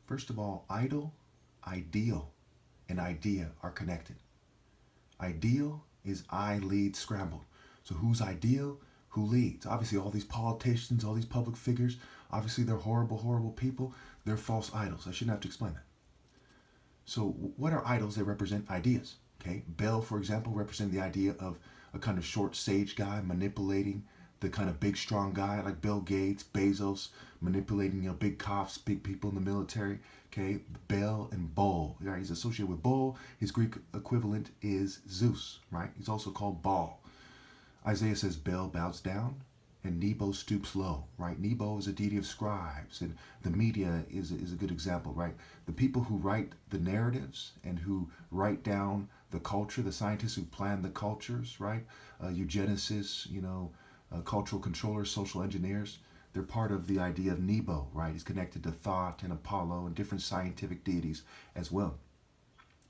First of all, idol, ideal, and idea are connected. Ideal is I lead scrambled. So who's ideal? Who leads? Obviously, all these politicians, all these public figures, obviously they're horrible, horrible people. They're false idols. I shouldn't have to explain that. So what are idols? They represent ideas. Okay, Baal, for example, represents the idea of a kind of short sage guy manipulating the kind of big strong guy like Bill Gates, Bezos, manipulating big cops, big people in the military. Okay, Baal and Baal. Right? He's associated with Baal. His Greek equivalent is Zeus. Right? He's also called Baal. Isaiah says Baal bows down and Nebo stoops low, right? Nebo is a deity of scribes, and the media is a good example, right? The people who write the narratives and who write down the culture, the scientists who plan the cultures, right? Eugenicists, cultural controllers, social engineers, they're part of the idea of Nebo, right? He's connected to Thoth and Apollo and different scientific deities as well.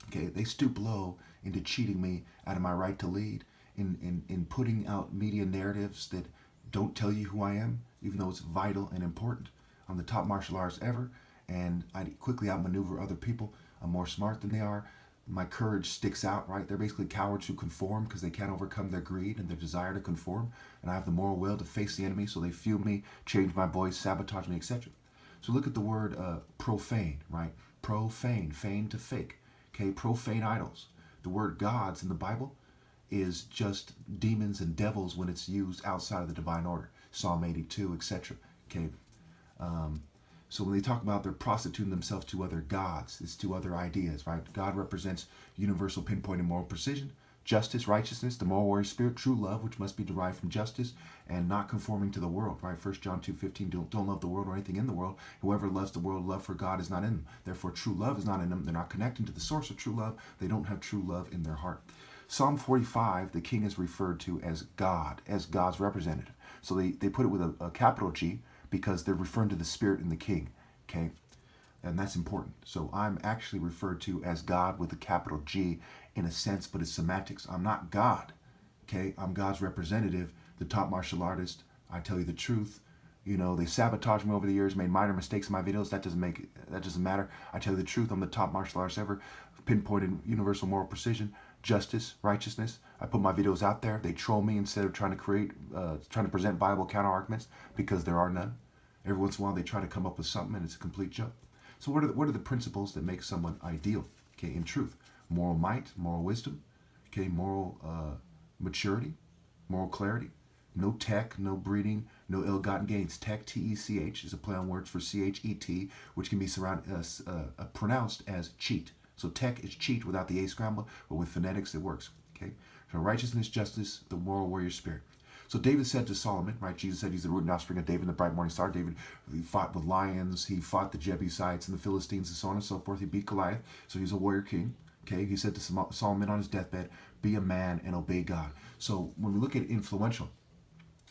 Okay, they stoop low into cheating me out of my right to lead, in putting out media narratives that don't tell you who I am, even though it's vital and important. I'm the top martial artist ever, and I quickly outmaneuver other people. I'm more smart than they are. My courage sticks out, right? They're basically cowards who conform because they can't overcome their greed and their desire to conform. And I have the moral will to face the enemy, so they fuel me, change my voice, sabotage me, etc. So look at the word profane, right? Profane, feign to fake. Okay, profane idols. The word gods in the Bible is just demons and devils when it's used outside of the divine order. Psalm 82, etc. Okay. So when they talk about they're prostituting themselves to other gods, it's to other ideas, right? God represents universal pinpoint and moral precision, justice, righteousness, the moral warrior spirit, true love, which must be derived from justice, and not conforming to the world, right? 1 John 2:15, don't love the world or anything in the world. Whoever loves the world, love for God is not in them. Therefore, true love is not in them. They're not connecting to the source of true love. They don't have true love in their heart. Psalm 45, the king is referred to as God, as God's representative. So they put it with a capital G because they're referring to the spirit in the king, okay? And that's important. So I'm actually referred to as God with a capital G in a sense, but it's semantics. I'm not God, okay? I'm God's representative, the top martial artist. I tell you the truth. They sabotaged me over the years, made minor mistakes in my videos. That doesn't matter. I tell you the truth. I'm the top martial artist ever. Pinpointed universal moral precision, justice, righteousness. I put my videos out there. They troll me instead of trying to present viable counter arguments because there are none. Every once in a while they try to come up with something and it's a complete joke. So what are the principles that make someone ideal? Okay, in truth, moral might, moral wisdom, okay, moral maturity, moral clarity. No tech, no breeding, no ill-gotten gains. Tech, T-E-C-H, is a play on words for C-H-E-T, which can be pronounced as cheat. So tech is cheat without the A scramble, but with phonetics it works. Okay. So righteousness, justice, the moral warrior spirit. So David said to Solomon, right? Jesus said he's the root and offspring of David, the bright morning star. David, he fought with lions, he fought the Jebusites and the Philistines and so on and so forth. He beat Goliath, so he's a warrior king. Okay. He said to Solomon on his deathbed, be a man and obey God. So when we look at influential,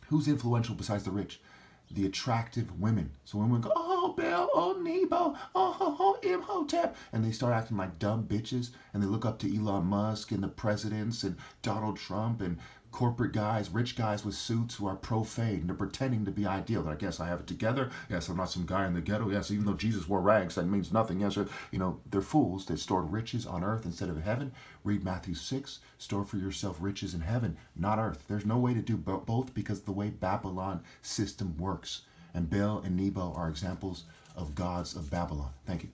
who's influential besides the rich? The attractive women. So when women go, oh, Baal, oh, Nebo, oh, Imhotep, and they start acting like dumb bitches, and they look up to Elon Musk and the presidents and Donald Trump and corporate guys, rich guys with suits who are profane. They're pretending to be ideal. That I guess I have it together. Yes, I'm not some guy in the ghetto. Yes, even though Jesus wore rags, that means nothing. Yes, they're fools that stored riches on earth instead of heaven. Read Matthew 6. Store for yourself riches in heaven, not earth. There's no way to do both because of the way Babylon system works. And Baal and Nebo are examples of gods of Babylon. Thank you.